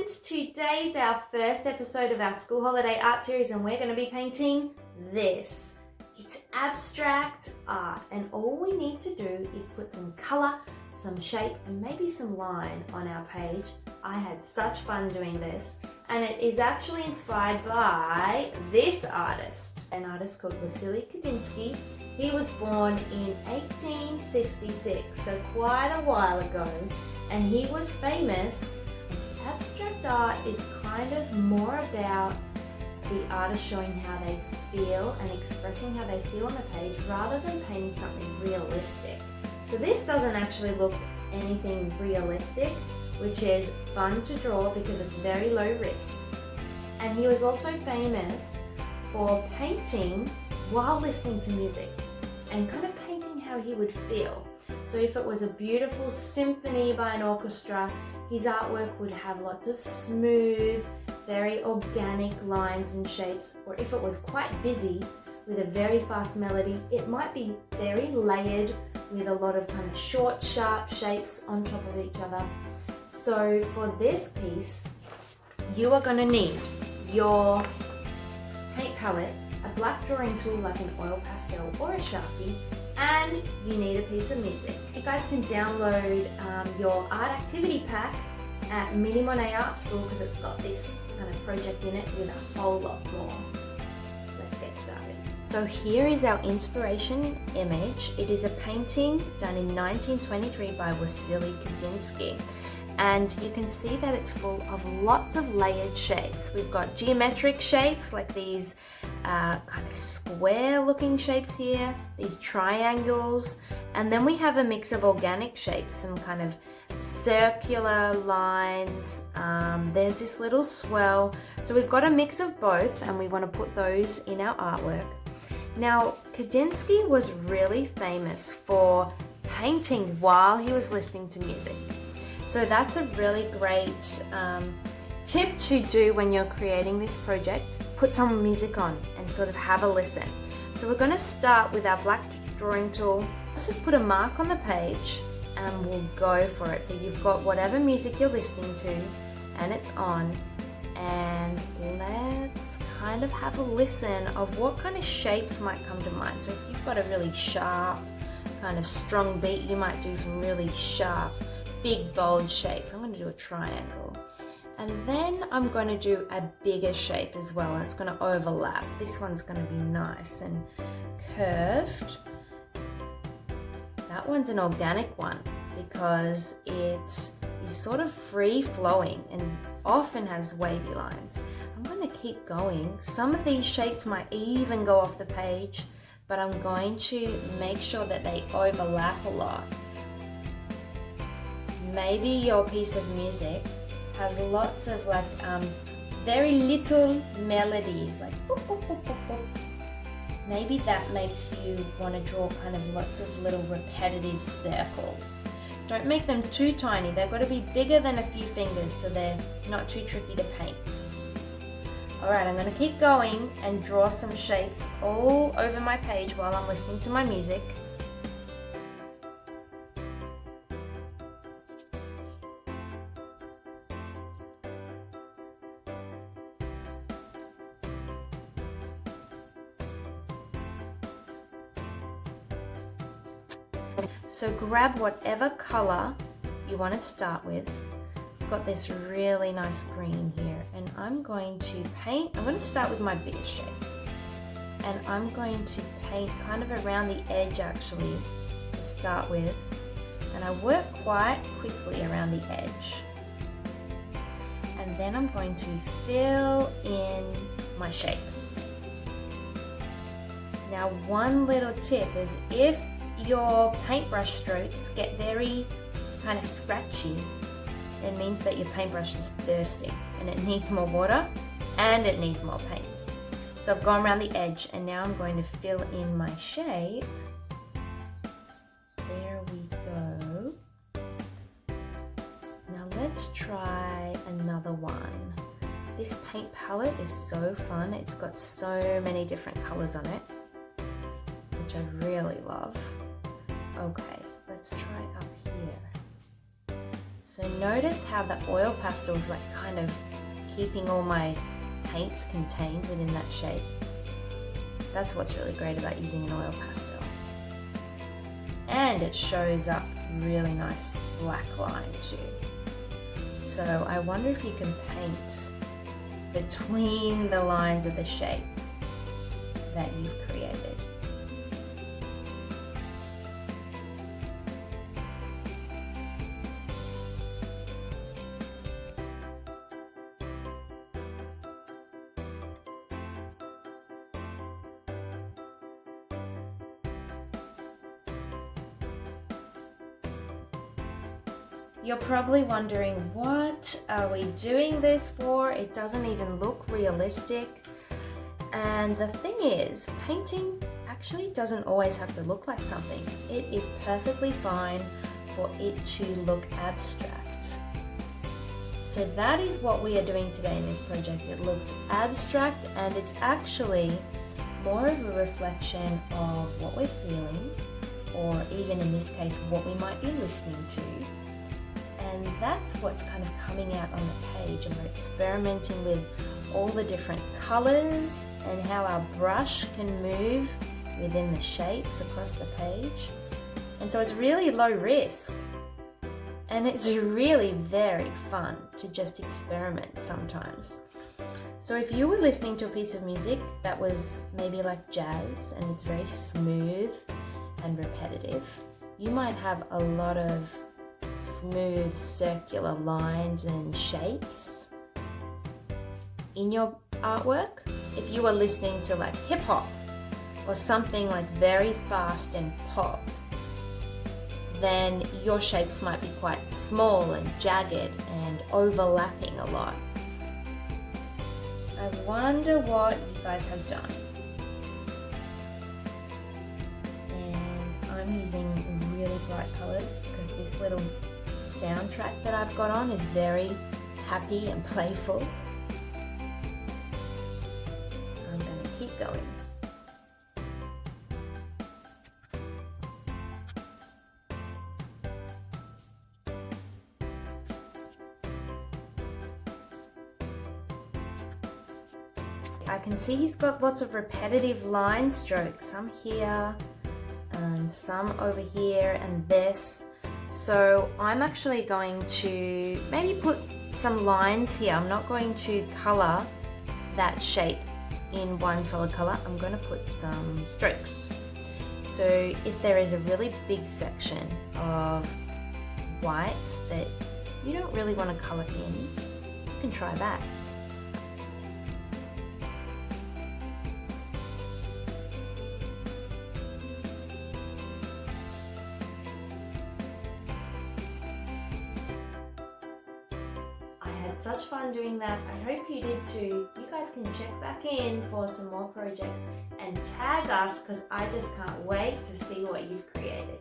friends, today's our first episode of our school holiday art series and we're going to be painting this. It's abstract art and all we need to do is put some colour, some shape and maybe some line on our page. I had such fun doing this and it is actually inspired by this artist, an artist called Wassily Kandinsky. He was born in 1866, so quite a while ago, and he was famous. Abstract art is kind of more about the artist showing how they feel and expressing how they feel on the page rather than painting something realistic. So this doesn't actually look anything realistic, which is fun to draw because it's very low risk. And he was also famous for painting while listening to music and kind of painting how he would feel. So if it was a beautiful symphony by an orchestra, his artwork would have lots of smooth, very organic lines and shapes, or if it was quite busy with a very fast melody, it might be very layered with a lot of kind of short, sharp shapes on top of each other. So for this piece, you are going to need your paint palette, a black drawing tool like an Oil Pastel or a Sharpie, and you need a piece of music. You guys can download your art activity pack at Mini Monet Art School because it's got this kind of project in it with a whole lot more. Let's get started. So here is our inspiration image. It is a painting done in 1923 by Wassily Kandinsky. And you can see that it's full of lots of layered shapes. We've got geometric shapes like these kind of square looking shapes here, these triangles, and then we have a mix of organic shapes, some kind of circular lines, there's this little swirl. So we've got a mix of both and we want to put those in our artwork. Now, Kandinsky was really famous for painting while he was listening to music. So that's a really great tip to do when you're creating this project. Put some music on and sort of have a listen. So we're going to start with our black drawing tool. Let's just put a mark on the page and we'll go for it. So you've got whatever music you're listening to and it's on. And let's kind of have a listen of what kind of shapes might come to mind. So if you've got a really sharp, kind of strong beat, you might do some really sharp, big bold shapes. I'm going to do a triangle and then I'm going to do a bigger shape as well and it's going to overlap. This one's going to be nice and curved. That one's an organic one because it is sort of free flowing and often has wavy lines. I'm going to keep going. Some of these shapes might even go off the page, but I'm going to make sure that they overlap a lot. Maybe your piece of music has lots of like very little melodies, like boop, boop, boop, boop, boop. Maybe that makes you want to draw kind of lots of little repetitive circles. Don't make them too tiny, they've got to be bigger than a few fingers so they're not too tricky to paint. Alright, I'm going to keep going and draw some shapes all over my page while I'm listening to my music. So grab whatever colour you want to start with. I've got this really nice green here and I'm going to paint, I'm going to start with my biggest shape and I'm going to paint kind of around the edge actually to start with, and I work quite quickly around the edge and then I'm going to fill in my shape. Now one little tip is if your paintbrush strokes get very kind of scratchy, it means that your paintbrush is thirsty and it needs more water and it needs more paint. So I've gone around the edge and now I'm going to fill in my shape. There we go. Now let's try another one. This paint palette is so fun. It's got so many different colors on it, which I really love. Okay, let's try up here. So notice how the oil pastel is like kind of keeping all my paint contained within that shape. That's what's really great about using an oil pastel. And it shows up really nice black line too. So I wonder if you can paint between the lines of the shape that you've created. You're probably wondering, what are we doing this for? It doesn't even look realistic. And the thing is, painting actually doesn't always have to look like something. It is perfectly fine for it to look abstract. So that is what we are doing today in this project. It looks abstract and it's actually more of a reflection of what we're feeling, or even in this case, what we might be listening to. And that's what's kind of coming out on the page, and we're experimenting with all the different colors and how our brush can move within the shapes across the page. And so it's really low risk, and it's really very fun to just experiment sometimes. So if you were listening to a piece of music that was maybe like jazz and it's very smooth and repetitive, you might have a lot of smooth circular lines and shapes in your artwork. If you were listening to like hip hop or something like very fast and pop, then your shapes might be quite small and jagged and overlapping a lot. I wonder what you guys have done. And I'm using really bright colors because this little soundtrack that I've got on is very happy and playful. I'm going to keep going. I can see he's got lots of repetitive line strokes, some here and some over here and this. So I'm actually going to maybe put some lines here. I'm not going to color that shape in one solid color. I'm going to put some strokes. So if there is a really big section of white that you don't really want to color in, you can try that. Such fun doing that. I hope you did too. You guys can check back in for some more projects and tag us, because I just can't wait to see what you've created.